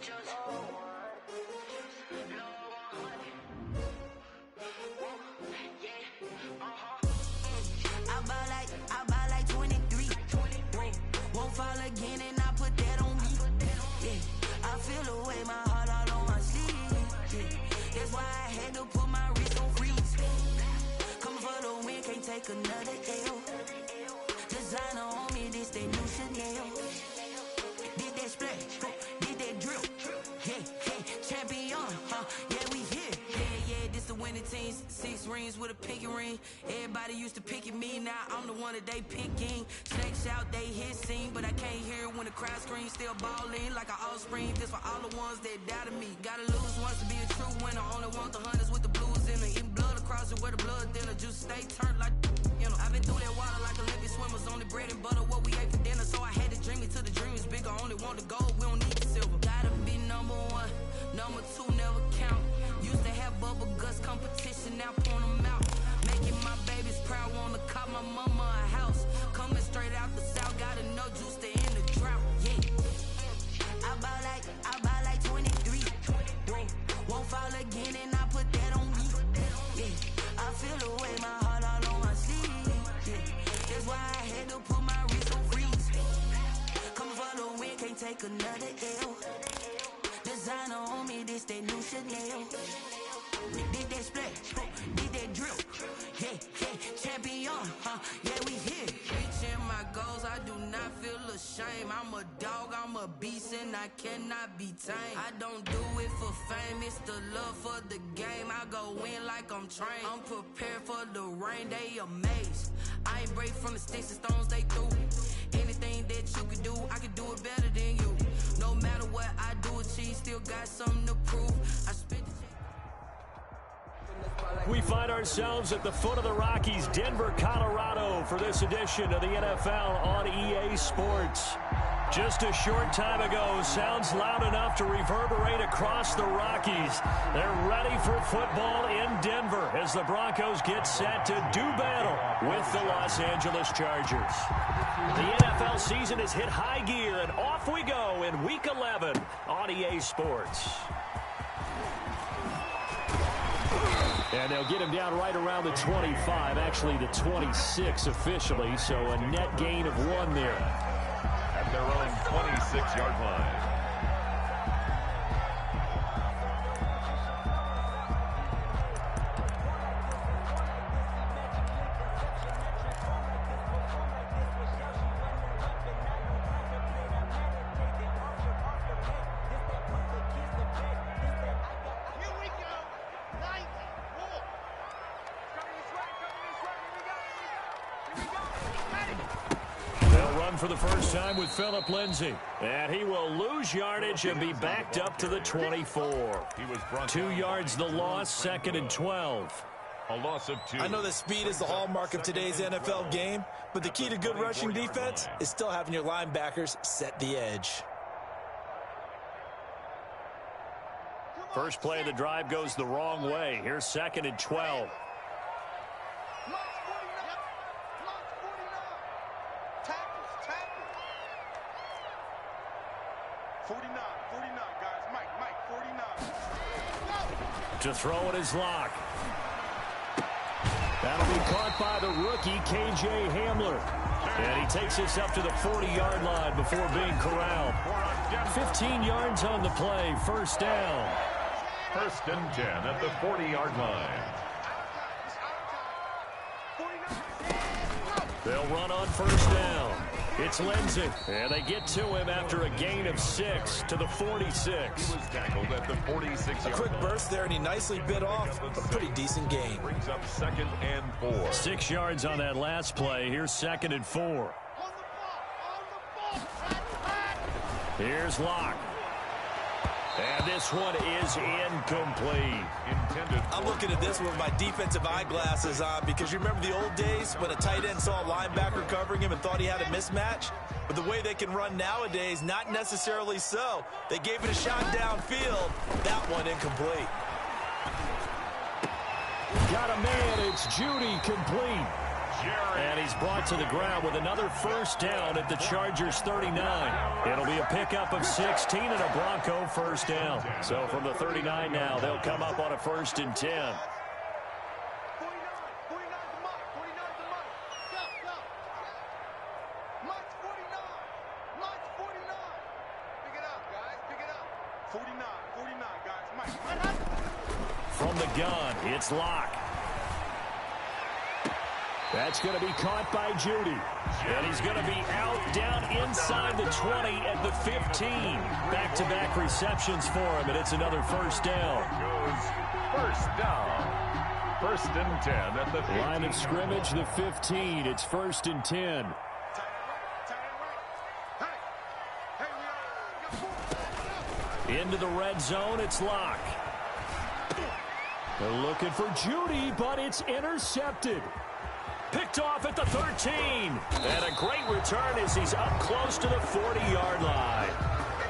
I buy like 23. Won't fall again and I put that on me. Yeah, I feel away my heart all on my sleeve. Yeah, that's why I had to put my wrist on freeze. Coming for the win, can't take another L. Designer on me, this that new Chanel. Did that splash, did that drip. Yeah, champion, yeah, we here. Yeah, this the winning team. 6 rings with a pinky ring. Everybody used to picking me, now I'm the one that they picking. Snakes out, they hit scene, but I can't hear when the crowd screams. Still balling like an offspring. This for all the ones that doubted me. Gotta lose once to be a true winner. Only want the hunters with the blues in it. Eating blood across it where the blood thinner. Just stay turned like, you know. I've been through that water like Olympic swimmers. Only bread and butter, what we ate for dinner. So I had to dream it till the dream is bigger. Only want the gold, we don't need the silver. Gotta be number 1, number 2 never count. Used to have bubble guts competition, now point them out. Making my babies proud, wanna cop my mama a house. Coming straight out the south, gotta know juice to end the drought. Yeah, I buy like 23. Won't fall again and I put that on me. Yeah, I feel away my heart all on my sleeve. Yeah, that's why I had to put my wrist on freeze. Coming for the win, can't take another L. Designer on me, this that new Chanel. Did that splash, did that drip. Yeah, champion, yeah, we here. Reaching my goals, I do not feel ashamed. I'm a dog, I'm a beast, and I cannot be tamed. I don't do it for fame, it's the love for the game. I go in like I'm trained. I'm prepared for the rain, they amazed. I ain't break from the sticks and stones they threw. Anything that you can do, I can do it better than you. No matter what I do, achieve, still got something to prove. I spit the We find ourselves at the foot of the Rockies, Denver, Colorado, for this edition of the NFL on EA Sports. Just a short time ago, sounds loud enough to reverberate across the Rockies. They're ready for football in Denver as the Broncos get set to do battle with the Los Angeles Chargers. The NFL season has hit high gear, and off we go in Week 11 on EA Sports. And they'll get him down right around the 25, actually the 26 officially, so a net gain of 1 there. At their own 26-yard line. For the first time with Phillip Lindsay. And he will lose yardage and be backed up to the 24. 2 yards the loss, 2nd and 12. A loss of 2. I know that speed is the hallmark of today's NFL game, but the key to good rushing defense is still having your linebackers set the edge. First play of the drive goes the wrong way. Here's 2nd and 12. To throw it is Locke. That'll be caught by the rookie, KJ Hamler. And he takes this up to the 40-yard line before being corralled. 15 yards on the play, first down. 1st and 10 at the 40-yard line. They'll run on first down. It's Lindsay, and they get to him after a gain of 6 to the 46. He was tackled at the 46-yard line. A quick burst there, and he nicely bit off a pretty decent gain. Brings up 2nd and 4. 6 yards on that last play. Here's 2nd and 4. Here's Locke. And this one is incomplete. I'm looking at this with my defensive eyeglasses on because you remember the old days when a tight end saw a linebacker covering him and thought he had a mismatch? But the way they can run nowadays, not necessarily so. They gave it a shot downfield. That one incomplete. Got a man. It's Judy complete. And he's brought to the ground with another first down at the Chargers 39. It'll be a pickup of 16 and a Bronco first down. So from the 39 now, they'll come up on a 1st and 10. From the gun, it's Locke. That's going to be caught by Judy. And he's going to be out down inside the 20 at the 15. Back-to-back receptions for him, and it's another first down. First down. 1st and 10 at the 15. Line of scrimmage, the 15. It's 1st and 10. Into the red zone, it's Locke. They're looking for Judy, but it's intercepted. Picked off at the 13. And a great return as he's up close to the 40-yard line.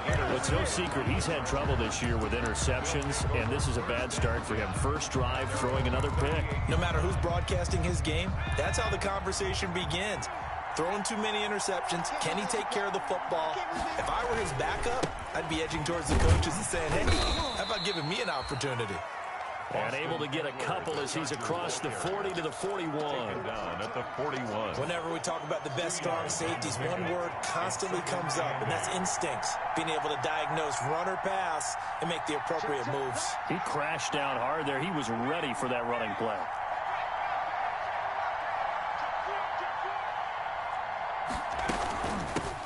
Well, it's no secret he's had trouble this year with interceptions, and this is a bad start for him. First drive, throwing another pick. No matter who's broadcasting his game, that's how the conversation begins. Throwing too many interceptions. Can he take care of the football? If I were his backup, I'd be edging towards the coaches and saying, hey, how about giving me an opportunity? And able to get a couple as he's across the 40 to the 41. Down at the 41. Whenever we talk about the best strong safeties, one word constantly comes up, and that's instincts. Being able to diagnose run or pass and make the appropriate moves. He crashed down hard there. He was ready for that running play.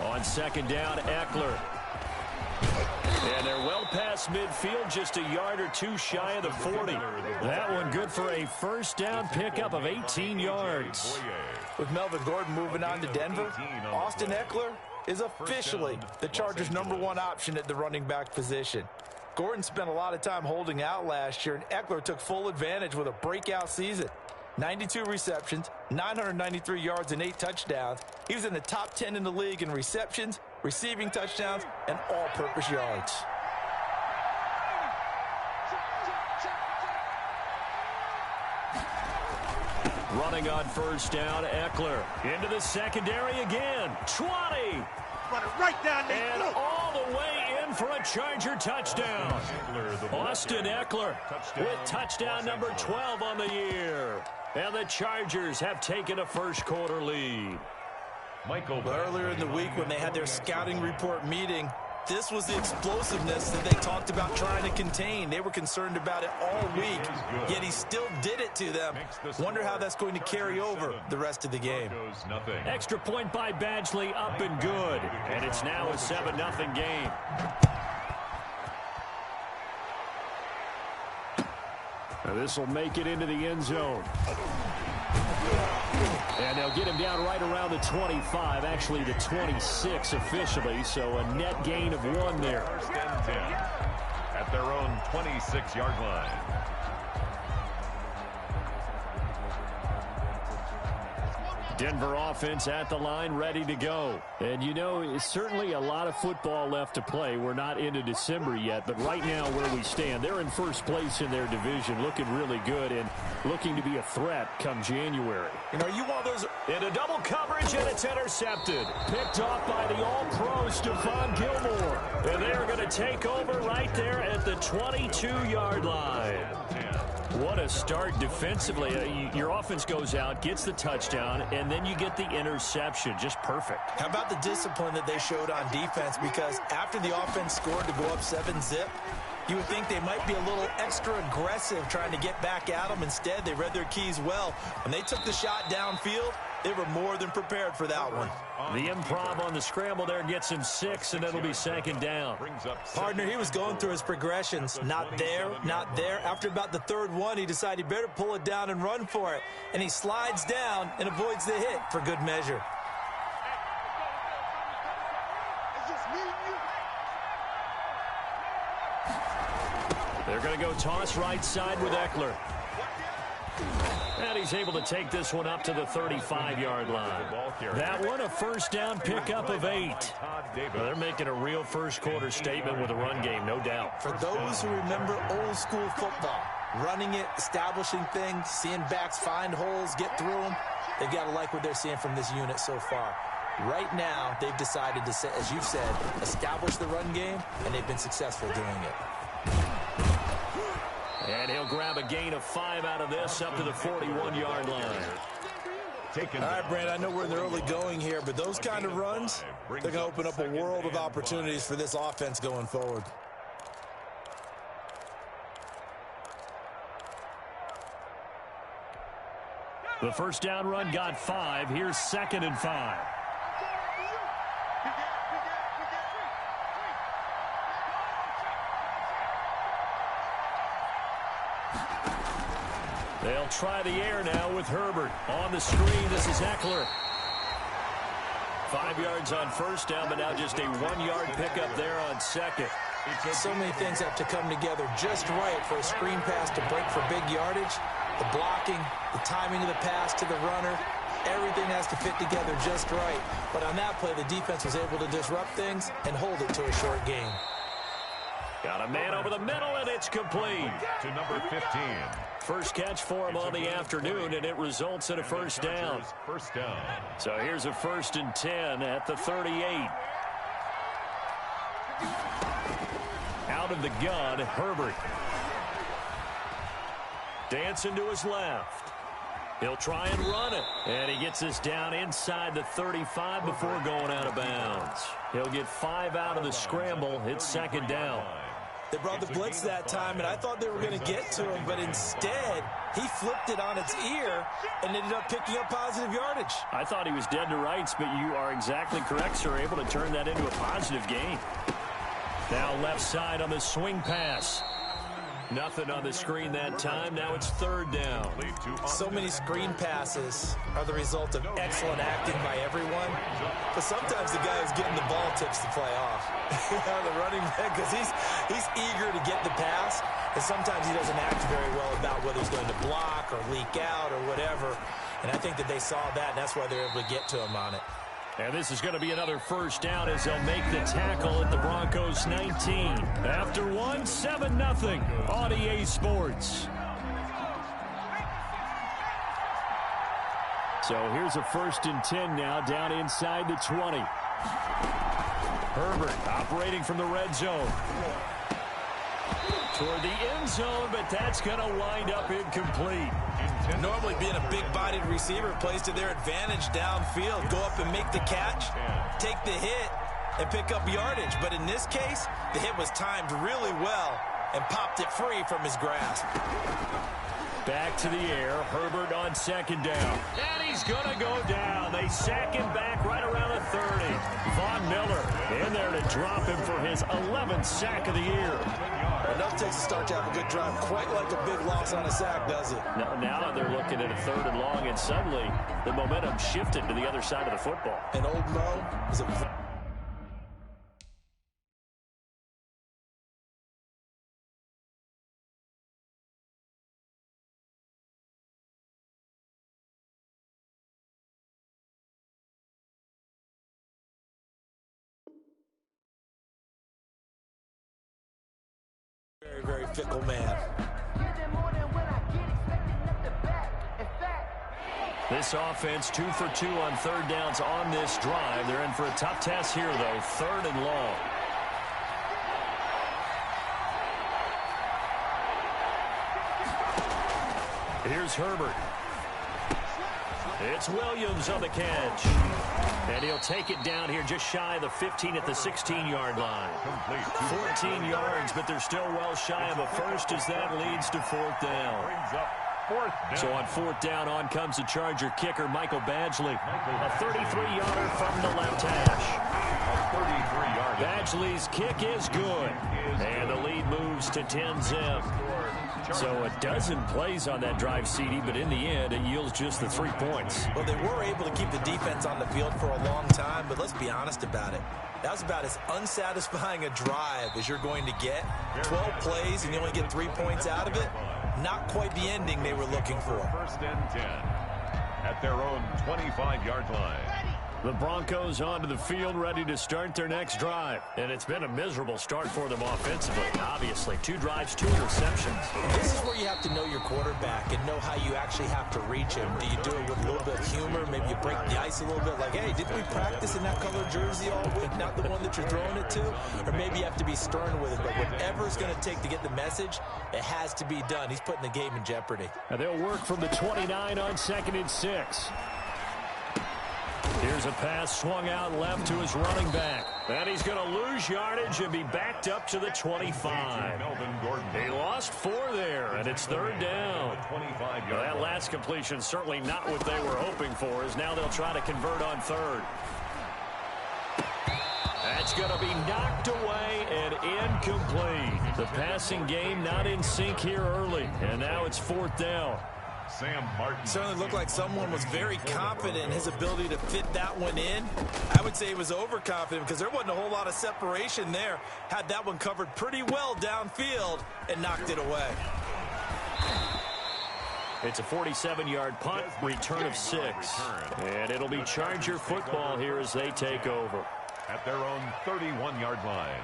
On 2nd down, Eckler. And they're well past midfield, just a yard or two shy of the 40. That one good for a first down pickup of 18 yards. With Melvin Gordon moving on to Denver, Austin Eckler is officially the Chargers' #1 option at the running back position. Gordon spent a lot of time holding out last year, and Eckler took full advantage with a breakout season. 92 receptions, 993 yards, and 8 touchdowns. He was in the top 10 in the league in receptions, receiving touchdowns, and all-purpose yards. Running on first down, Eckler. Into the secondary again. 20. Run it right down there. And all the way in for a Charger touchdown. Austin Eckler with touchdown number 12 on the year. And the Chargers have taken a first-quarter lead. Earlier in the week when they had their scouting report meeting, this was the explosiveness that they talked about trying to contain. They were concerned about it all week, yet he still did it to them. Wonder how that's going to carry over the rest of the game. Extra point by Badgley, up and good. And it's now a 7-0 game. Now this will make it into the end zone. And they'll get him down right around the 25, actually the 26 officially, so a net gain of 1 there. 1st and 10 at their own 26-yard line. Denver offense at the line, ready to go. And, you know, it's certainly a lot of football left to play. We're not into December yet, but right now where we stand, they're in first place in their division, looking really good and looking to be a threat come January. You know, you want those into double coverage, and it's intercepted. Picked off by the all-pro Stephon Gilmore. And they're going to take over right there at the 22-yard line. What a start defensively. Your offense goes out, gets the touchdown, and then you get the interception. Just perfect. How about the discipline that they showed on defense? Because after the offense scored to go up 7-zip, you would think they might be a little extra aggressive trying to get back at them. Instead, they read their keys well. When they took the shot downfield, they were more than prepared for that one. The improv on the scramble there gets him 6, and it'll be 2nd down. Partner, he was going through his progressions. Not there, not there. After about the 3rd one, he decided he better pull it down and run for it. And he slides down and avoids the hit for good measure. They're going to go toss right side with Eckler. And he's able to take this one up to the 35-yard line. That one, a first down pickup of 8. Well, they're making a real first-quarter statement with a run game, no doubt. For those who remember old-school football, running it, establishing things, seeing backs find holes, get through them, They've got to like what they're seeing from this unit so far. Right now, they've decided to, as you've said, establish the run game, and they've been successful doing it. And he'll grab a gain of 5 out of this up to the 41-yard line. All right, Brand, I know we're in the early going here, but those kind of runs, they're going to open up a world of opportunities for this offense going forward. The first down run got 5. Here's 2nd and 5. They'll try the air now with Herbert. On the screen, this is Eckler. 5 yards on first down, but now just a 1-yard pickup there on second. So many things have to come together just right for a screen pass to break for big yardage. The blocking, the timing of the pass to the runner, everything has to fit together just right. But on that play, the defense was able to disrupt things and hold it to a short gain. Got a man over the middle, and it's complete. To number 15. First catch for him on the afternoon, and it results in a first down. First down. So here's a 1st and 10 at the 38. Out of the gun, Herbert. Dancing to his left. He'll try and run it. And he gets us down inside the 35 before going out of bounds. He'll get 5 out of the scramble. It's 2nd down. They brought the blitz that time, and I thought they were going to get to him, but instead, he flipped it on its ear and ended up picking up positive yardage. I thought he was dead to rights, but you are exactly correct, sir. Able to turn that into a positive gain. Now left side on the swing pass. Nothing on the screen that time. Now it's 3rd down. So many screen passes are the result of excellent acting by everyone. But sometimes the guy who's getting the ball tips the play off. The running back, because he's eager to get the pass. And sometimes he doesn't act very well about whether he's going to block or leak out or whatever. And I think that they saw that, and that's why they're able to get to him on it. And this is going to be another first down as they'll make the tackle at the Broncos 19. After 1, 7-0 on EA Sports. So here's a 1st and 10 now down inside the 20. Herbert operating from the red zone. Toward the end zone, but that's going to wind up incomplete. Normally being a big-bodied receiver plays to their advantage downfield. Go up and make the catch, take the hit, and pick up yardage. But in this case, the hit was timed really well and popped it free from his grasp. Back to the air. Herbert on 2nd down. And he's going to go down. They sack him back right around the 30. Von Miller in there to drop him for his 11th sack of the year. Enough takes a start to have a good drive. Quite like a big loss on a sack, does it? Now they're looking at a 3rd and long, and suddenly the momentum shifted to the other side of the football. And old Mo is a... very, very fickle man. This offense 2 for 2 on 3rd downs on this drive. They're in for a tough test here, though. 3rd and long. Here's Herbert. It's Williams on the catch. And he'll take it down here just shy of the 15 at the 16-yard line. 14 yards, but they're still well shy of a first as that leads to 4th down. So on 4th down, on comes the Charger kicker, Michael Badgley. A 33-yarder from the left hash. Badgley's kick is good. And the lead moves to 10-zip. So a dozen plays on that drive, CD, but in the end, it yields just the 3 points. Well, they were able to keep the defense on the field for a long time, but let's be honest about it. That was about as unsatisfying a drive as you're going to get. 12 plays, and you only get 3 points out of it. Not quite the ending they were looking for. 1st and 10 at their own 25-yard line. The Broncos onto the field ready to start their next drive. And it's been a miserable start for them offensively, obviously. 2 drives, 2 interceptions. This is where you have to know your quarterback and know how you actually have to reach him. Do you do it with a little bit of humor? Maybe you break the ice a little bit like, hey, didn't we practice in that colored jersey all week, not the one that you're throwing it to? Or maybe you have to be stern with it. But whatever it's going to take to get the message, it has to be done. He's putting the game in jeopardy. And they'll work from the 29 on 2nd and 6. Here's a pass swung out left to his running back. And he's going to lose yardage and be backed up to the 25. He lost 4 there, and it's 3rd down. Well, that last completion certainly not what they were hoping for, as now they'll try to convert on 3rd. That's going to be knocked away and incomplete. The passing game not in sync here early, and now it's 4th down. Sam Martin. Certainly looked like someone was very confident in his ability to fit that one in. I would say he was overconfident because there wasn't a whole lot of separation there. Had that one covered pretty well downfield and knocked it away. It's a 47-yard punt, return of 6. And it'll be Charger football here as they take over. At their own 31-yard line.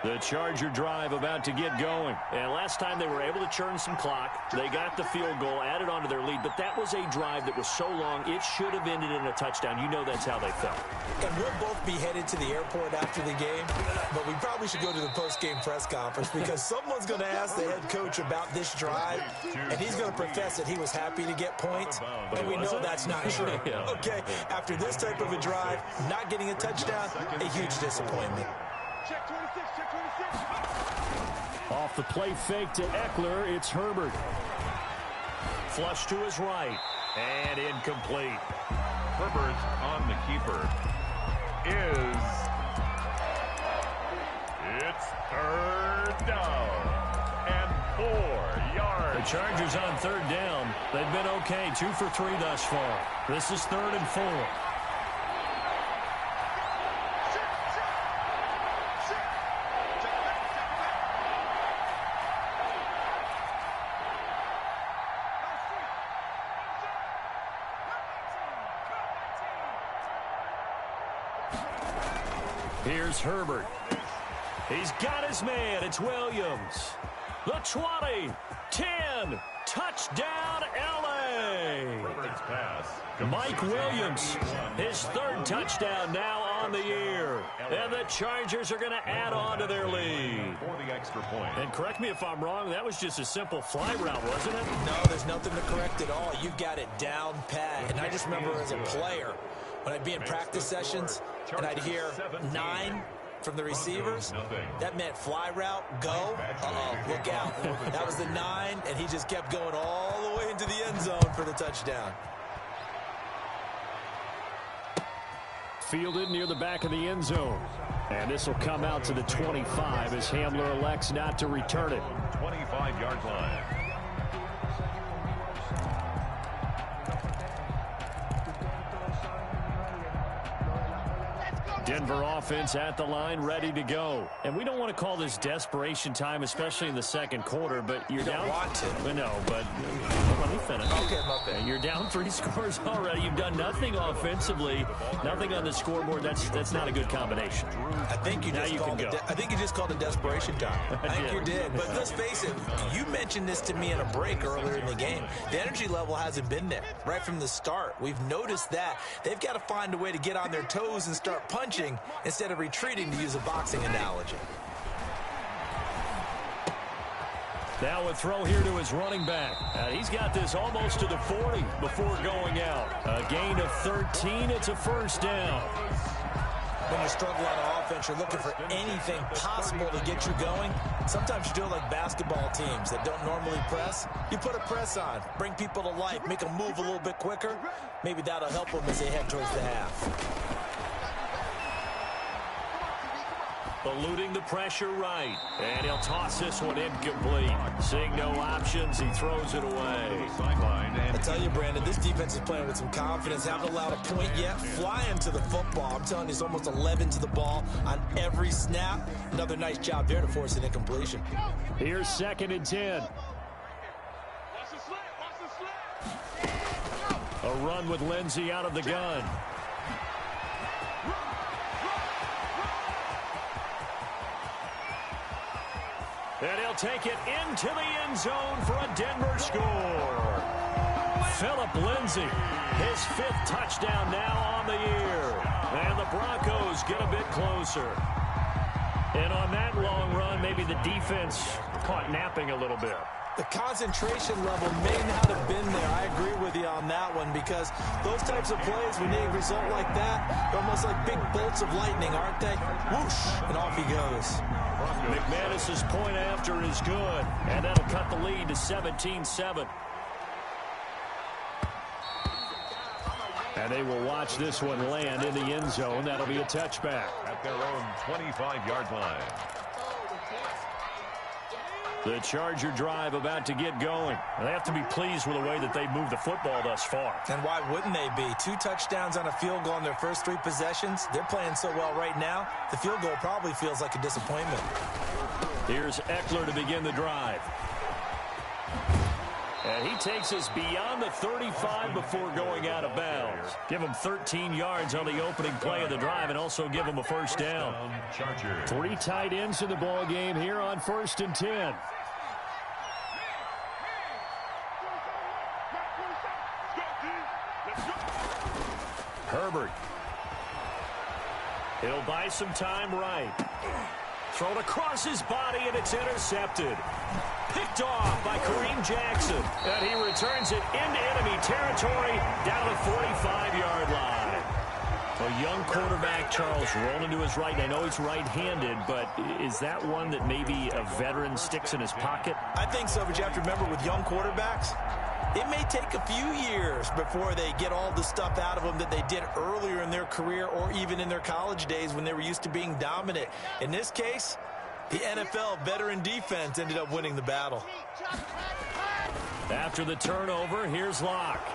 The Charger drive about to get going. And last time they were able to churn some clock. They got the field goal, added on to their lead. But that was a drive that was so long, it should have ended in a touchdown. You know that's how they felt. And we'll both be headed to the airport after the game. But we probably should go to the post-game press conference because someone's going to ask the head coach about this drive. And he's going to profess that he was happy to get points. And we know that's not true. Okay, after this type of a drive, not getting a touchdown, a huge disappointment. Check 26, check 26. Off the play fake to Eckler, it's Herbert. Flush to his right, and incomplete. Herbert on the keeper it's 3rd down and 4 yards. The Chargers on 3rd down. They've been okay, 2 for 3 thus far. This is 3rd and 4. Here's Herbert. He's got his man. It's Williams. The 20, 10, touchdown, L.A. Herbert's pass. Mike Williams, his 3rd touchdown now on the year. And the Chargers are going to add on to their lead. For the extra point. And correct me if I'm wrong, that was just a simple fly route, wasn't it? No, there's nothing to correct at all. You've got it down pat. And I just remember as a player, when I'd be in practice sessions and I'd hear 9 from the receivers, that meant fly route, go, look out. That was the 9, and he just kept going all the way into the end zone for the touchdown. Fielded near the back of the end zone. And this will come out to the 25 as Hamler elects not to return it. 25-yard line. Denver offense at the line, ready to go. And we don't want to call this desperation time, especially in the 2nd quarter, but you're down. Want to. No, but let me finish. Okay, my bad. You're down 3 scores already. You've done nothing offensively, nothing on the scoreboard. That's not a good combination. I think you just called it desperation time. I think you did. But let's face it, you mentioned this to me in a break earlier in the game. The energy level hasn't been there right from the start. We've noticed that. They've got to find a way to get on their toes and start punching instead of retreating, to use a boxing analogy. Now a throw here to his running back. He's got this almost to the 40 before going out. A gain of 13. It's a 1st down. When you struggle on offense, you're looking for anything possible to get you going. Sometimes you do it like basketball teams that don't normally press. You put a press on, bring people to life, make them move a little bit quicker. Maybe that'll help them as they head towards the half. Eluding the pressure right. And he'll toss this one incomplete. Seeing no options, he throws it away. I tell you, Brandon, this defense is playing with some confidence. Haven't allowed a point yet. Flying to the football. I'm telling you, it's almost 11 to the ball on every snap. Another nice job there to force an incompletion. Here's 2nd and 10. Watch the slant, watch the slant. A run with Lindsey out of the gun. And he'll take it into the end zone for a Denver score. Phillip Lindsay, his 5th touchdown now on the year. And the Broncos get a bit closer. And on that long run, maybe the defense caught napping a little bit. The concentration level may not have been there. I agree with you on that one, because those types of plays, when they result like that, they're almost like big bolts of lightning, aren't they? Whoosh, and off he goes. McManus's point after is good, and that'll cut the lead to 17-7. And they will watch this one land in the end zone. That'll be a touchback. At their own 25-yard line. The Charger drive about to get going. They have to be pleased with the way that they've moved the football thus far. And why wouldn't they be? 2 touchdowns on a field goal in their first 3 possessions. They're playing so well right now, the field goal probably feels like a disappointment. Here's Eckler to begin the drive. And he takes us beyond the 35 before going out of bounds. Give him 13 yards on the opening play of the drive and also give him a first down. 3 tight ends in the ball game here on 1st and 10. Herbert. He'll buy some time right. Thrown across his body, and it's intercepted. Picked off by Kareem Jackson. And he returns it into enemy territory down the 45-yard line. A young quarterback, Charles, rolling to his right. I know he's right-handed, but is that one that maybe a veteran sticks in his pocket? I think so, but you have to remember with young quarterbacks, it may take a few years before they get all the stuff out of them that they did earlier in their career or even in their college days when they were used to being dominant. In this case, the NFL veteran defense ended up winning the battle. After the turnover, here's Locke.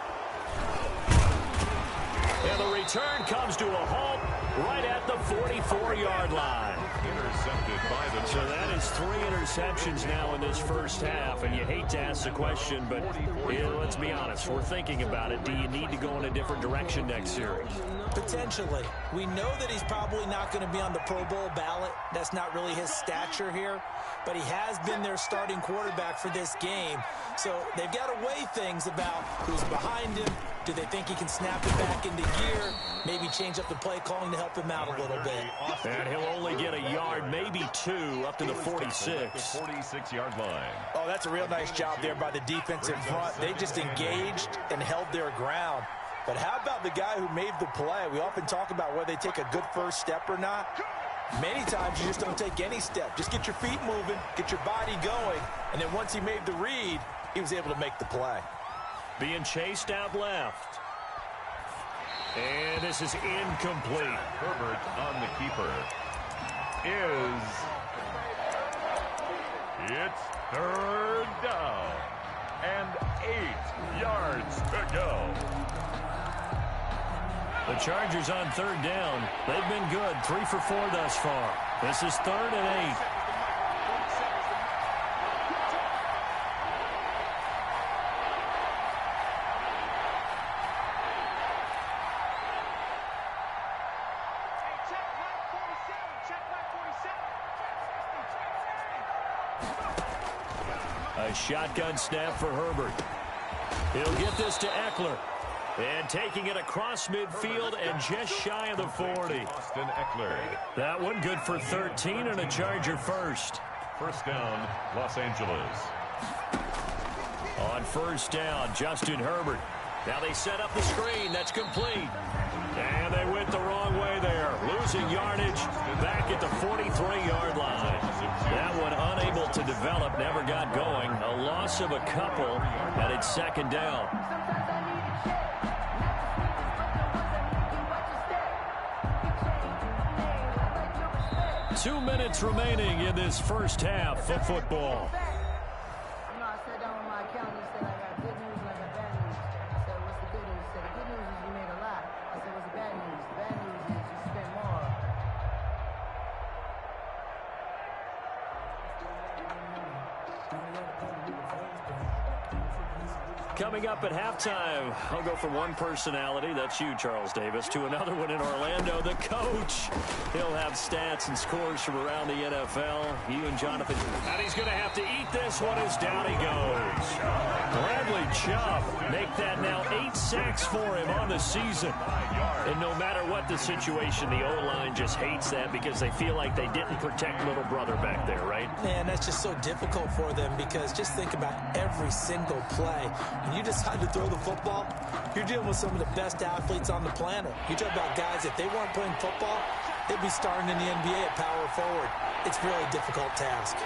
And the return comes to a halt right at the 44-yard line. Intercepted by the So that is 3 interceptions now in this first half, and you hate to ask the question, but let's be honest, we're thinking about it. Do you need to go in a different direction next series? Potentially. We know that he's probably not going to be on the Pro Bowl ballot. That's not really his stature here, but he has been their starting quarterback for this game. So they've got to weigh things about who's behind him. Do they think he can snap it back into gear? Maybe change up the play calling to help him out a little bit. And he'll only get a yard, maybe 2, up to the 46. 46-yard line. Oh, that's a real nice job there by the defense in front. They just engaged and held their ground. But how about the guy who made the play? We often talk about whether they take a good first step or not. Many times you just don't take any step. Just get your feet moving, get your body going, and then once he made the read, he was able to make the play. Being chased out left. And this is incomplete. Herbert on the keeper. It's 3rd down and 8 yards to go. The Chargers on 3rd down. They've been good. 3 for 4 thus far. This is 3rd and 8. A shotgun snap for Herbert. He'll get this to Eckler. And taking it across midfield and just shy of the 40. Austin Eckler. That one good for 13 and a Charger first. 1st down, Los Angeles. On 1st down, Justin Herbert. Now they set up the screen. That's complete. And they went the wrong way there. Losing yardage back at the 43-yard line. That one unable to develop, never got going. A loss of a couple, and it's 2nd down. Two minutes remaining in this first half of football. You know, I sat down with my accountant. He said, I got good news and I got bad news. I said, what's the good news? He said, the good news is you made a lot. I said, what's the bad news? The bad news is you spent more. Coming up at halftime, I'll go from one personality, that's you, Charles Davis, to another one in Orlando, the coach. He'll have stats and scores from around the NFL. You and Jonathan. And he's going to have to eat this one as down he goes. Bradley Chubb make that now 8 sacks for him on the season. And no matter what the situation, the O-line just hates that because they feel like they didn't protect little brother back there, right? Man, that's just so difficult for them because just think about every single play. When you decide to throw the football, you're dealing with some of the best athletes on the planet. You talk about guys, if they weren't playing football, they'd be starting in the NBA at power forward. It's a really difficult task.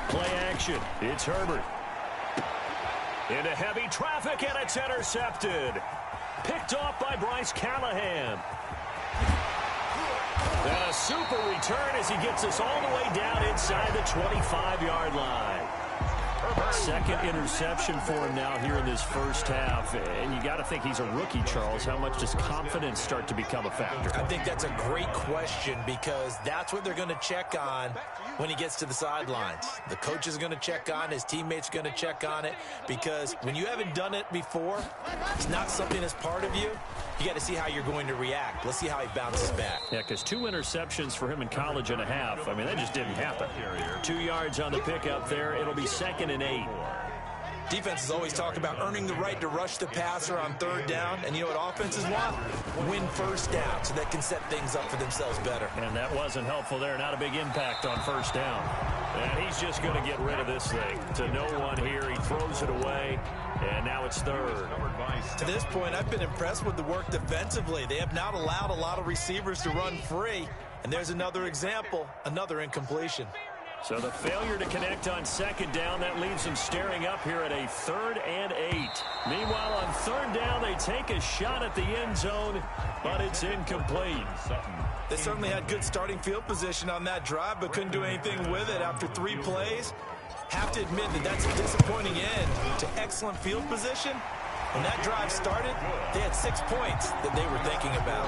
Play action. It's Herbert. Into heavy traffic, and it's intercepted. Picked off by Bryce Callahan. And a super return as he gets us all the way down inside the 25-yard line. Second interception for him now here in this first half. And you got to think he's a rookie, Charles. How much does confidence start to become a factor? I think that's a great question because that's what they're going to check on when he gets to the sidelines. The coach is going to check on, his teammates are going to check on it because when you haven't done it before, it's not something that's part of you. You got to see how you're going to react. Let's see how he bounces back. Yeah, because 2 interceptions for him in college and a half. I mean, that just didn't happen. 2 yards on the pickup there. It'll be 2nd and 8. Defenses always talk about earning the right to rush the passer on 3rd down. And you know what offenses want? Win first down so they can set things up for themselves better. And that wasn't helpful there. Not a big impact on 1st down. And he's just going to get rid of this thing. To no one here. He throws it away. And now it's 3rd. To this point, I've been impressed with the work defensively. They have not allowed a lot of receivers to run free. And there's another example, another incompletion. So the failure to connect on 2nd down, that leaves them staring up here at a 3rd and 8. Meanwhile, on 3rd down, they take a shot at the end zone, but it's incomplete. They certainly had good starting field position on that drive, but couldn't do anything with it after 3 plays. Have to admit that that's a disappointing end to excellent field position. When that drive started, they had 6 points that they were thinking about.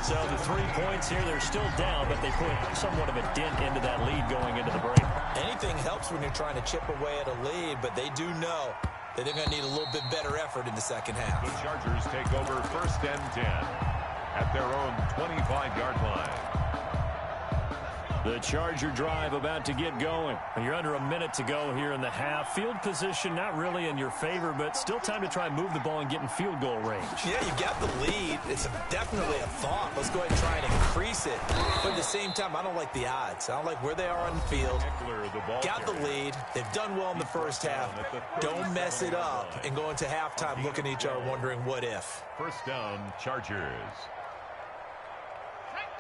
So the 3 points here, they're still down, but they put somewhat of a dent into that lead going into the break. Anything helps when you're trying to chip away at a lead, but they do know that they're going to need a little bit better effort in the second half. The Chargers take over 1st and 10 at their own 25-yard line. The Charger drive about to get going. You're under a minute to go here in the half. Field position not really in your favor, but still time to try and move the ball and get in field goal range. Yeah, you got the lead. It's definitely a thought. Let's go ahead and try and increase it. But at the same time, I don't like the odds. I don't like where they are on the field. Got the lead. They've done well in the first half. Don't mess it up and go into halftime looking at each other wondering what if. 1st down, Chargers.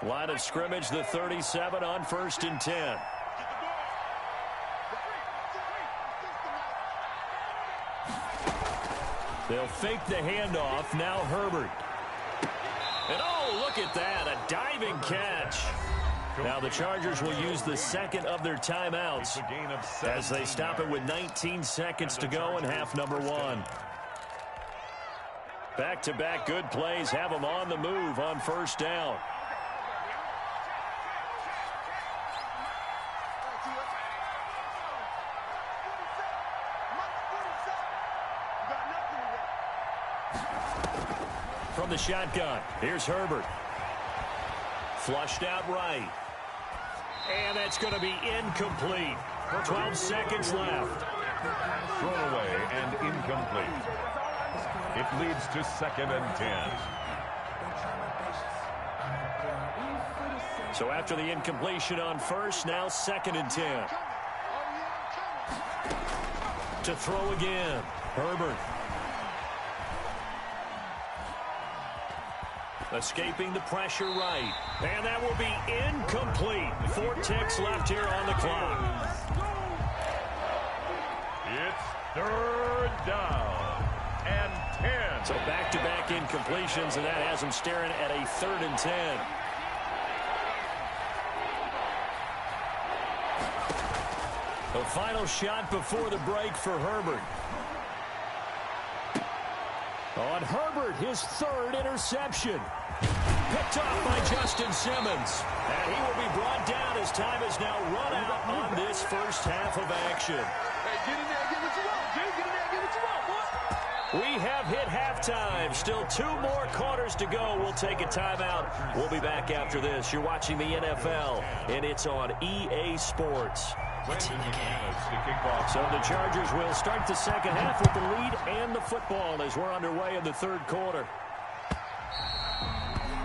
Line of scrimmage, the 37 on 1st and 10. They'll fake the handoff. Now Herbert. And oh, look at that. A diving catch. Now the Chargers will use the 2nd of their timeouts as they stop it with 19 seconds to go in half number 1. Back-to-back good plays have them on the move on 1st down. From the shotgun, here's Herbert. Flushed out right. And that's going to be incomplete. 12 seconds left. Thrown away and incomplete. It leads to 2nd and 10. So after the incompletion on 1st, now 2nd and 10. To throw again, Herbert. Escaping the pressure right. And that will be incomplete. 4 ticks left here on the clock. It's 3rd down and 10. So back-to-back incompletions, and that has them staring at a 3rd and 10. The final shot before the break for Herbert. On Herbert, his 3rd interception. Picked off by Justin Simmons. And he will be brought down as time is now run out on this first half of action. Hey, get in there and get what you want, G. We have hit halftime. Still 2 more quarters to go. We'll take a timeout. We'll be back after this. You're watching the NFL, and it's on EA Sports. What's in the game? So the Chargers will start the second half with the lead and the football as we're underway in the third quarter.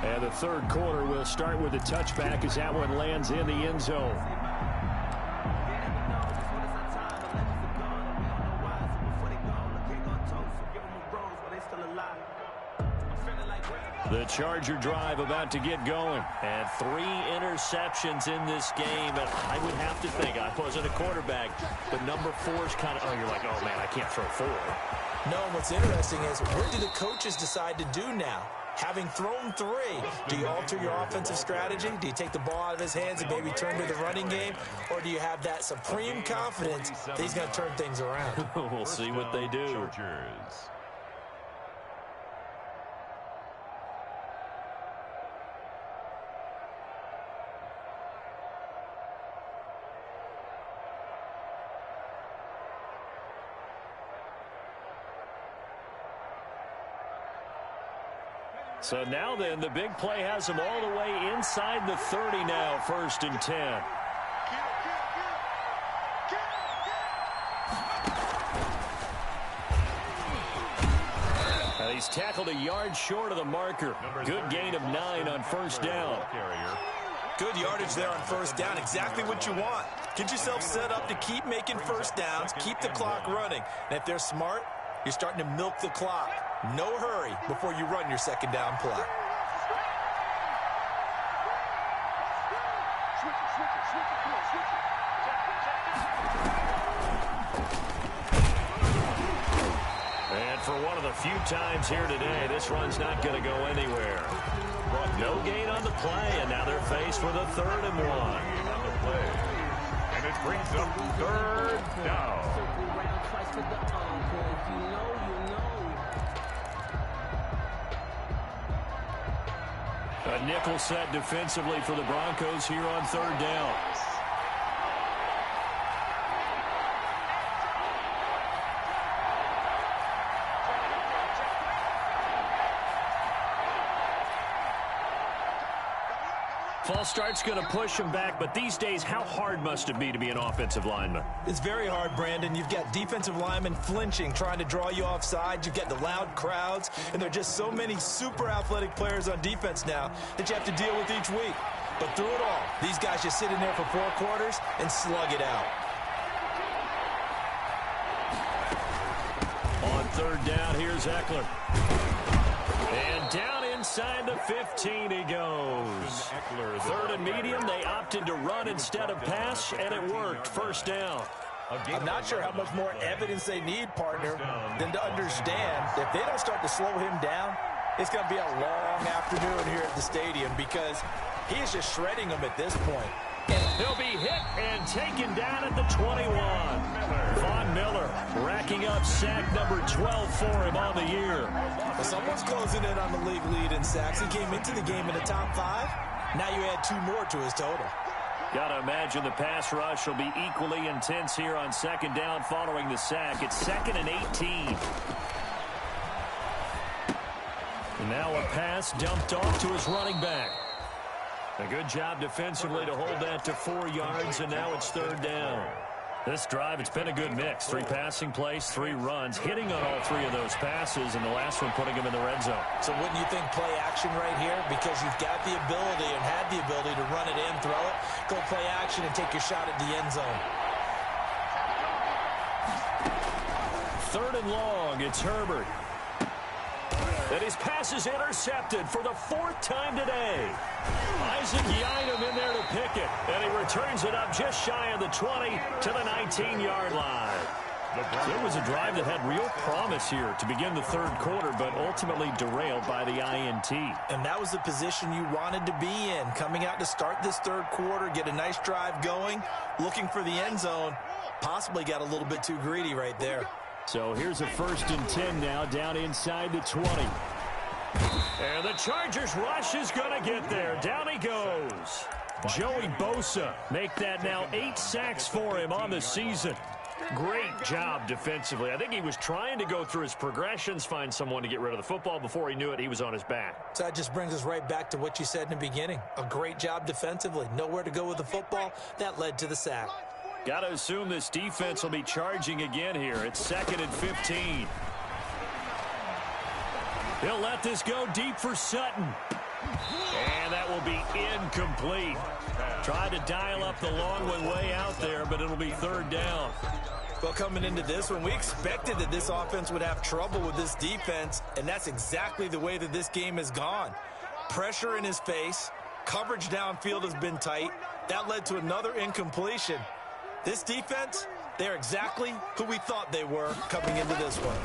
And the third quarter will start with a touchback as that one lands in the end zone. The Charger drive about to get going. And 3 interceptions in this game. And I would have to think, I wasn't a quarterback, but number 4 is kind of, oh, you're like, oh, man, I can't throw 4. No, what's interesting is, what do the coaches decide to do now? Having thrown 3, do you alter your offensive strategy? Do you take the ball out of his hands and maybe turn to the running game? Or do you have that supreme confidence that he's going to turn things around? We'll see what they do. Chargers. So now then, the big play has them all the way inside the 30 now, 1st and 10. And he's tackled a yard short of the marker. Good gain of 9 on 1st down. Good yardage there on 1st down. Exactly what you want. Get yourself set up to keep making 1st downs, keep the clock running. And if they're smart, you're starting to milk the clock. No hurry before you run your 2nd down play. And for one of the few times here today, this run's not going to go anywhere. No gain on the play, and now they're faced with a 3rd and 1. On the play. And it brings up 3rd down. A nickel set defensively for the Broncos here on 3rd down. False start's going to push him back, but these days, how hard must it be to be an offensive lineman? It's very hard, Brandon. You've got defensive linemen flinching, trying to draw you offside. You've got the loud crowds, and there are just so many super athletic players on defense now that you have to deal with each week. But through it all, these guys just sit in there for 4 quarters and slug it out. On 3rd down, here's Eckler. And down inside the 15 he goes. 3rd and medium, they opted to run instead of pass, and it worked. 1st down. I'm not sure how much more evidence they need, partner, than to understand that if they don't start to slow him down, it's going to be a long afternoon here at the stadium because he is just shredding them at this point. He'll be hit and taken down at the 21. Von Miller racking up sack number 12 for him on the year. Well, someone's closing in on the league lead in sacks. He came into the game in the top 5. Now you add 2 more to his total. Got to imagine the pass rush will be equally intense here on 2nd down following the sack. It's 2nd and 18. And now a pass dumped off to his running back. A good job defensively to hold that to 4 yards, and now it's 3rd down. This drive, it's been a good mix. 3 passing plays, 3 runs, hitting on all 3 of those passes, and the last one putting him in the red zone. So wouldn't you think play action right here? Because you've got the ability and had the ability to run it in, throw it, go play action, and take your shot at the end zone. 3rd and long, it's Herbert. And his pass is intercepted for the 4th time today. Isaac Yianum in there to pick it. And he returns it up just shy of the 20 to the 19-yard line. So it was a drive that had real promise here to begin the 3rd quarter, but ultimately derailed by the INT. And that was the position you wanted to be in, coming out to start this 3rd quarter, get a nice drive going, looking for the end zone. Possibly got a little bit too greedy right there. So here's a 1st and 10 now, down inside the 20. And the Chargers rush is going to get there. Down he goes. Joey Bosa make that now 8 sacks for him on the season. Great job defensively. I think he was trying to go through his progressions, find someone to get rid of the football. Before he knew it, he was on his back. So that just brings us right back to what you said in the beginning. A great job defensively. Nowhere to go with the football. That led to the sack. Got to assume this defense will be charging again here. It's 2nd and 15. He'll let this go deep for Sutton. And that will be incomplete. Tried to dial up the long one way out there, but it'll be 3rd down. Well, coming into this one, we expected that this offense would have trouble with this defense, and that's exactly the way that this game has gone. Pressure in his face. Coverage downfield has been tight. That led to another incompletion. This defense, they're exactly who we thought they were coming into this one.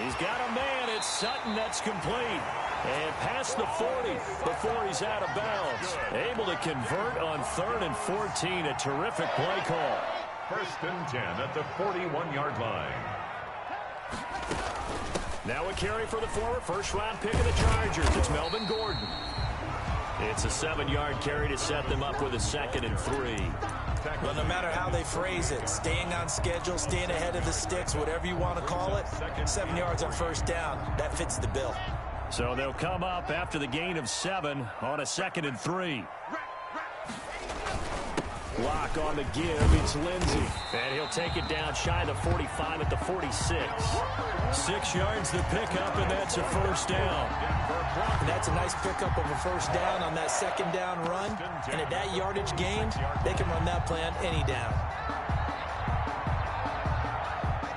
He's got a man. It's Sutton. That's complete. And past the 40 before he's out of bounds. Able to convert on 3rd and 14. A terrific play call. 1st and 10 at the 41-yard line. Now a carry for the former first-round pick of the Chargers. It's Melvin Gordon. It's a 7-yard carry to set them up with a 2nd and 3. Well, no matter how they phrase it, staying on schedule, staying ahead of the sticks, whatever you want to call it, 7 yards on 1st down. That fits the bill. So they'll come up after the gain of 7 on a 2nd and 3. Block on the give. It's Lindsey. And he'll take it down shy of the 45 at the 46. 6 yards the pickup, and that's a 1st down. And that's a nice pickup of a 1st down on that 2nd down run. And at that yardage gain, they can run that play on any down.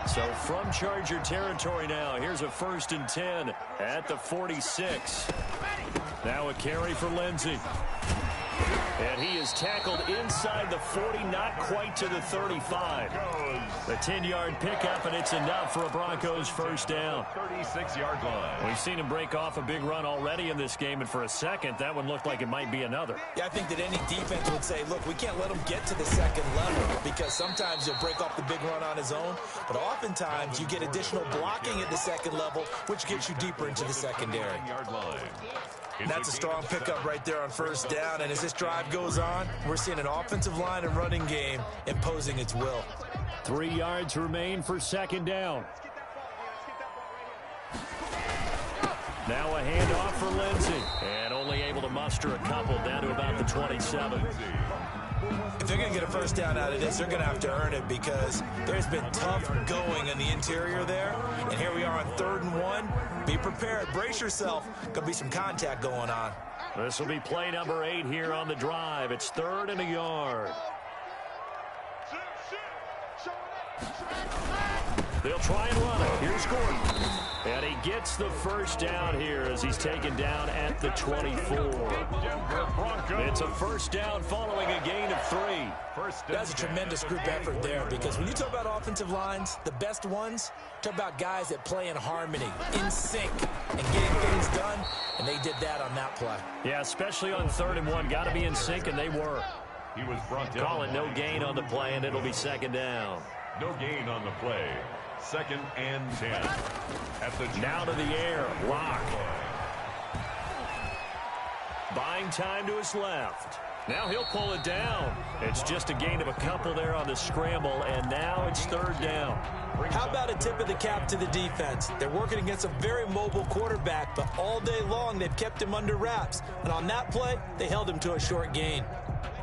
So from Charger territory now, here's a 1st and 10 at the 46. Now a carry for Lindsey. And he is tackled inside the 40, not quite to the 35. The 10-yard pickup, and it's enough for a Broncos 1st down. 36-yard line. We've seen him break off a big run already in this game, and for a second, that one looked like it might be another. Yeah, I think that any defense would say, look, we can't let him get to the 2nd level, because sometimes he'll break off the big run on his own, but oftentimes you get additional blocking at the 2nd level, which gets you deeper into the secondary. And that's a strong pickup right there on 1st down. And as this drive goes on, we're seeing an offensive line and running game imposing its will. 3 yards remain for 2nd down. Now a handoff for Lindsey. And only able to muster a couple down to about the 27. If they're going to get a 1st down out of this, they're going to have to earn it, because there's been tough going in the interior there. And here we are on 3rd and 1. Be prepared. Brace yourself. Going to be some contact going on. This will be play number 8 here on the drive. It's 3rd and a yard. They'll try and run it. Here's Gordon. And he gets the 1st down here as he's taken down at the 24. It's a 1st down following a gain of 3. That's a tremendous group effort there, because when you talk about offensive lines, the best ones, talk about guys that play in harmony, in sync, and getting things done, and they did that on that play. Yeah, especially on 3rd and 1. Got to be in sync, and they were. He was brought down. Call it no gain on the play, and it'll be 2nd down. No gain on the play. 2nd and 10. Now to the air. Lock. Buying time to his left. Now he'll pull it down. It's just a gain of a couple there on the scramble, and now it's 3rd down. How about a tip of the cap to the defense? They're working against a very mobile quarterback, but all day long they've kept him under wraps. And on that play, they held him to a short gain.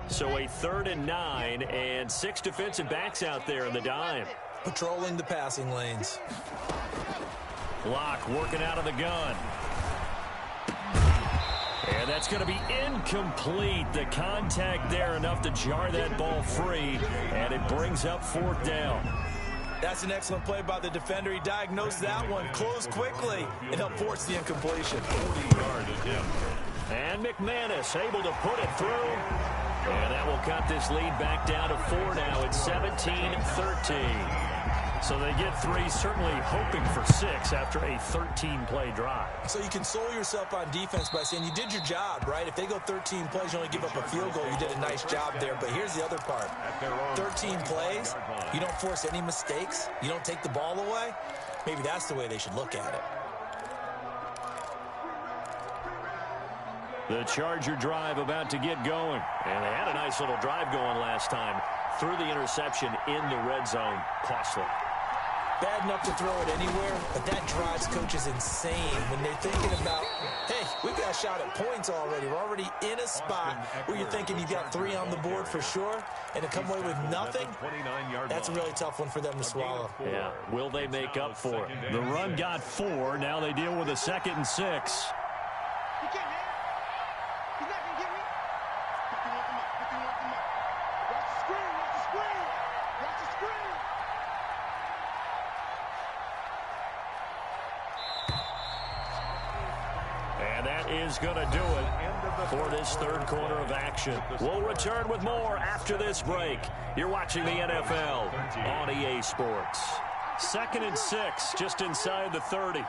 So a 3rd and 9, and 6 defensive backs out there in the dime. Patrolling the passing lanes. Block working out of the gun. And that's going to be incomplete. The contact there enough to jar that ball free, and it brings up 4th down. That's an excellent play by the defender. He diagnosed that one, closed quickly, and helped force the incompletion. 40-yard attempt. And McManus able to put it through. And that will cut this lead back down to 4 now. It's 17-13. So they get 3, certainly hoping for 6 after a 13-play drive. So you console yourself on defense by saying you did your job, right? If they go 13 plays, you only give up a field goal. You did a nice job there. But here's the other part. 13 plays, you don't force any mistakes. You don't take the ball away. Maybe that's the way they should look at it. The Charger drive about to get going. And they had a nice little drive going last time. Threw the interception in the red zone. Costly. Bad enough to throw it anywhere, but that drives coaches insane when they're thinking about, hey, we've got a shot at points already. We're already in a spot where you're thinking you've got 3 on the board for sure, and to come away with nothing, that's a really tough one for them to swallow. Yeah, will they make up for it? The run got 4. Now they deal with a 2nd and 6. Is going to do it for this third quarter of action. We'll return with more after this break. You're watching the NFL on EA Sports. 2nd and 6, just inside the 30.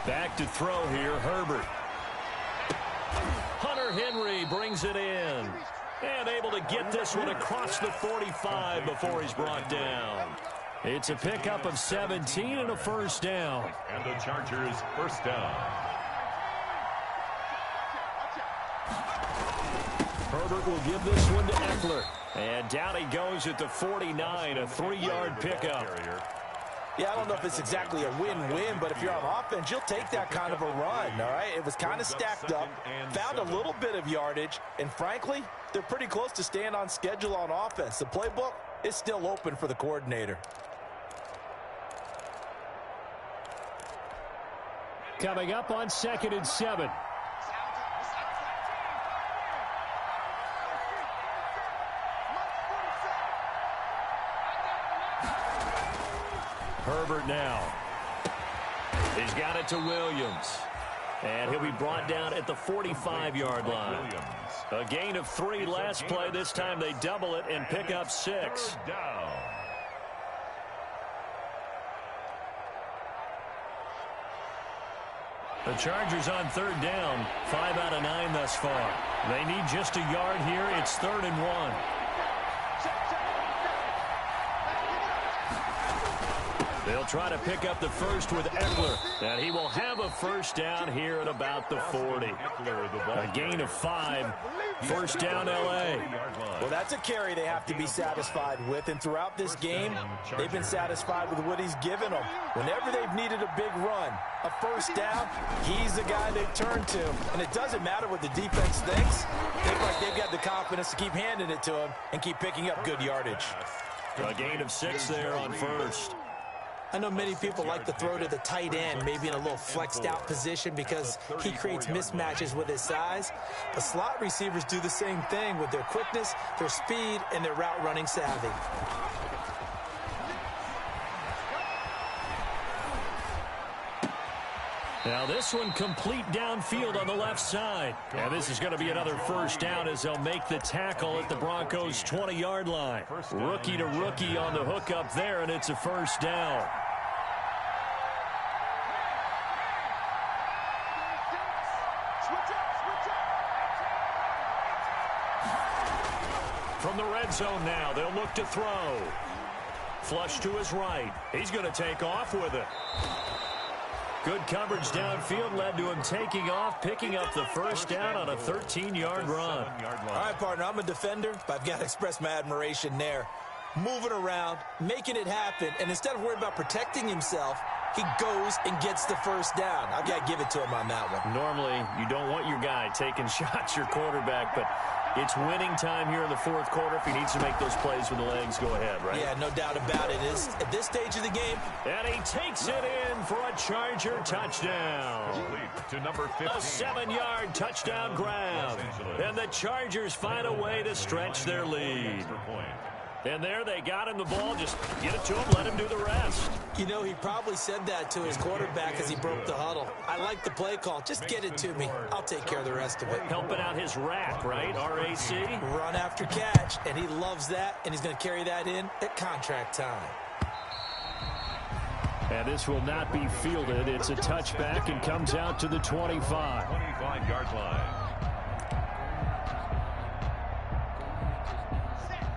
Back to throw here, Herbert. Hunter Henry brings it in. And able to get this one across the 45 before he's brought down. It's a pickup of 17 and a first down. And the Chargers first down. Herbert will give this one to Eckler. And down he goes at the 49, a 3-yard pickup. Yeah, I don't know if it's exactly a win-win, but if you're on offense, you'll take that kind of a run, all right? It was kind of stacked up, found a little bit of yardage, and frankly, they're pretty close to staying on schedule on offense. The playbook is still open for the coordinator. Coming up on 2nd and 7. Herbert now. He's got it to Williams. And he'll be brought down at the 45-yard line. A gain of 3 last play. This time they double it and pick up 6. The Chargers on 3rd down. 5 out of 9 thus far. They need just a yard here. It's 3rd and 1. They'll try to pick up the first with Eckler. And he will have a first down here at about the 40. A gain of 5. First down, L.A. Well, that's a carry they have to be satisfied with. And throughout this game, they've been satisfied with what he's given them. Whenever they've needed a big run, a first down, he's the guy they turn to. And it doesn't matter what the defense thinks. They look like they've got the confidence to keep handing it to him and keep picking up good yardage. A gain of 6 there on first. I know many people like to throw to the tight end, maybe in a little flexed out position because he creates mismatches with his size. The slot receivers do the same thing with their quickness, their speed, and their route running savvy. Now this one complete downfield on the left side. And this is going to be another first down as they'll make the tackle at the Broncos' 20-yard line. Rookie to rookie on the hook up there, and it's a first down. From the red zone now, they'll look to throw. Flush to his right. He's going to take off with it. Good coverage downfield led to him taking off, picking up the first down on a 13-yard run. All right, partner, I'm a defender, but I've got to express my admiration there. Moving around, making it happen, and instead of worrying about protecting himself, he goes and gets the first down. I've got to give it to him on that one. Normally, you don't want your guy taking shots, your quarterback, but it's winning time here in the fourth quarter. If he needs to make those plays with the legs, go ahead, right? Yeah, no doubt about it. It's at this stage of the game. And he takes it in for a Charger touchdown. To number 15. A 7-yard touchdown grab. And the Chargers find a way to stretch their lead. And there they got him the ball. Just get it to him, let him do the rest. You know, he probably said that to his quarterback as he broke the huddle. I like the play call. Just get it to me. I'll take care of the rest of it. Helping out his rack, right? RAC. Run after catch, and he loves that, and he's going to carry that in at contract time. And this will not be fielded. It's a touchback and comes out to the 25. 25-yard line.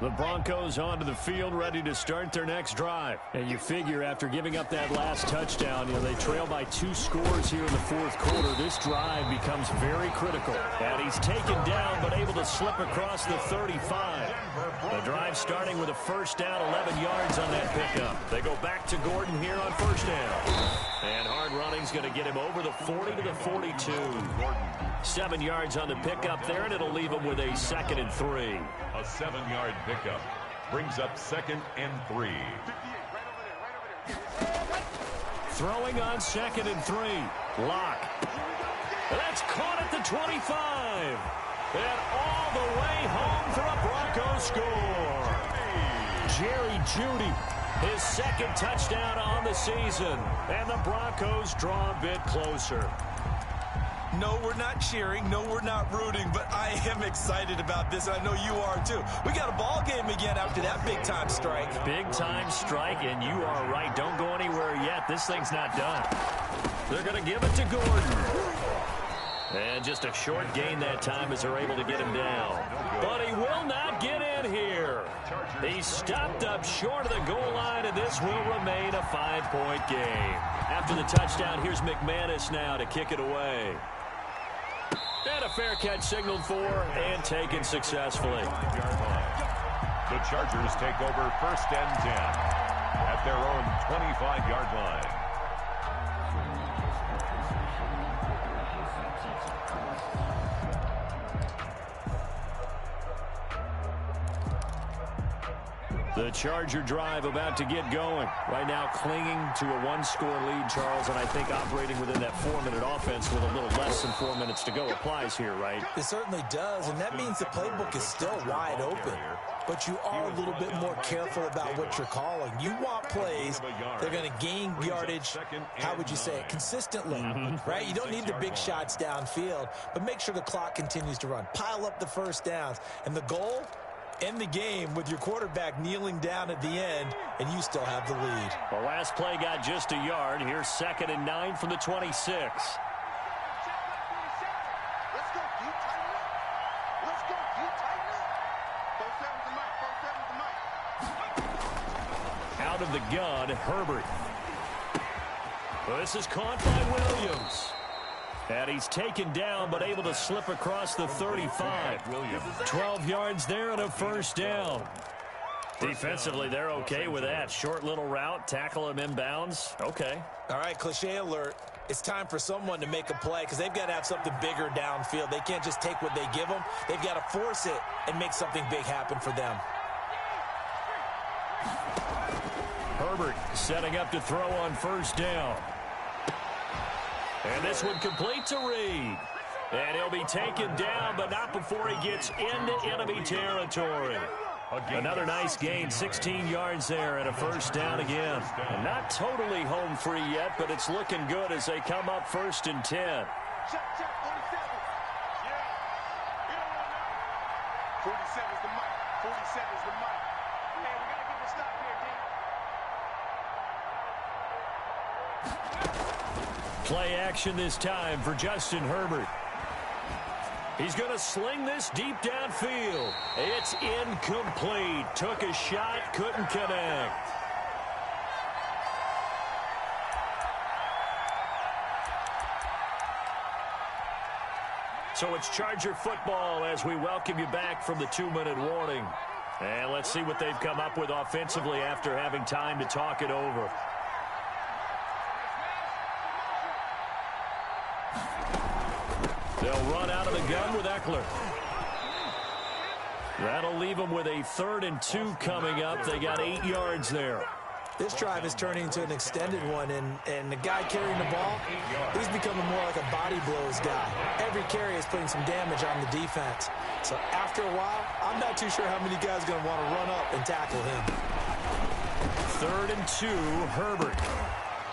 The Broncos onto the field, ready to start their next drive. And you figure after giving up that last touchdown, they trail by 2 scores here in the fourth quarter. This drive becomes very critical. And he's taken down, but able to slip across the 35. The drive starting with a first down, 11 yards on that pickup. They go back to Gordon here on first down. And hard running's going to get him over the 40 to the 42. 7 yards on the pickup there, and it'll leave him with a 2nd and 3. A 7-yard pickup brings up 2nd and 3. Throwing on 2nd and 3. Lock. That's caught at the 25. And all the way home for a Broncos score. Jerry Jeudy, his 2nd touchdown on the season. And the Broncos draw a bit closer. No, we're not cheering. No, we're not rooting. But I am excited about this, and I know you are too. We got a ball game again after that big-time strike. Big-time strike, and you are right. Don't go anywhere yet. This thing's not done. They're going to give it to Gordon. And just a short gain that time as they're able to get him down. But he will not get in here. He's stopped up short of the goal line, and this will remain a 5-point game. After the touchdown, here's McManus now to kick it away. And a fair catch signaled for and taken successfully. The Chargers take over 1st and 10 at their own 25-yard line. The Charger drive about to get going. Right now clinging to a 1-score lead, Charles, and I think operating within that 4-minute offense with a little less than 4 minutes to go applies here, right? It certainly does, and that means the playbook is still wide open. But you are a little bit more careful about what you're calling. You want plays, they're going to gain yardage, how would you say it, consistently, right? You don't need the big shots downfield, but make sure the clock continues to run. Pile up the first downs, and the goal, end the game with your quarterback kneeling down at the end, and you still have the lead. The last play got just a yard. Here's 2nd and 9 from the 26. Let's go. You tighten up. Let's go. You tighten up. 4-7's the mic. 4-7's the mic. Out of the gun, Herbert. This is caught by Williams. And he's taken down, but able to slip across the 35. 12 yards there and a first down. Defensively, they're okay with that. Short little route, tackle him inbounds. Okay. All right, cliche alert. It's time for someone to make a play because they've got to have something bigger downfield. They can't just take what they give them. They've got to force it and make something big happen for them. Herbert setting up to throw on first down. And this one complete to Reed. And he'll be taken down, but not before he gets into enemy territory. Another nice gain, 16 yards there and a first down again. And not totally home free yet, but it's looking good as they come up 1st and 10. Check, 47. Yeah. You don't want that. 47's the mic. 47's the mic. Hey, we got to get the stop here, D. Play action this time for Justin Herbert. He's going to sling this deep downfield. It's incomplete. Took a shot, couldn't connect. So it's Charger football as we welcome you back from the 2-minute warning. And let's see what they've come up with offensively after having time to talk it over. They'll run out of the gun with Eckler. That'll leave them with a 3rd and 2 coming up. They got 8 yards there. This drive is turning into an extended one, and the guy carrying the ball, he's becoming more like a body blows guy. Every carry is putting some damage on the defense. So after a while, I'm not too sure how many guys are going to want to run up and tackle him. 3rd and 2, Herbert.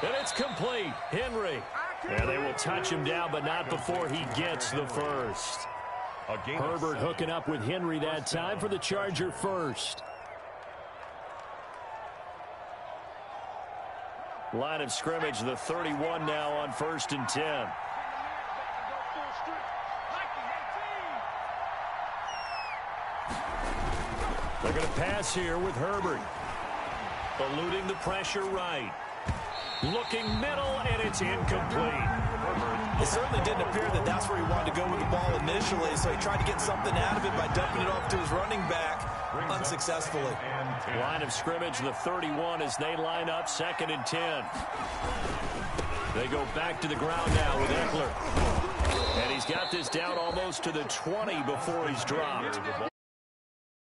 And it's complete. Henry. And they will touch him down, but not before he gets the first. Herbert hooking up with Henry that time for the Charger first. Line of scrimmage, the 31 now on 1st and 10. They're going to pass here with Herbert. Eluding the pressure right. Looking middle, and it's incomplete. It certainly didn't appear that that's where he wanted to go with the ball initially, so he tried to get something out of it by dumping it off to his running back unsuccessfully. Line of scrimmage, the 31, as they line up 2nd and 10. They go back to the ground now with Eckler. And he's got this down almost to the 20 before he's dropped.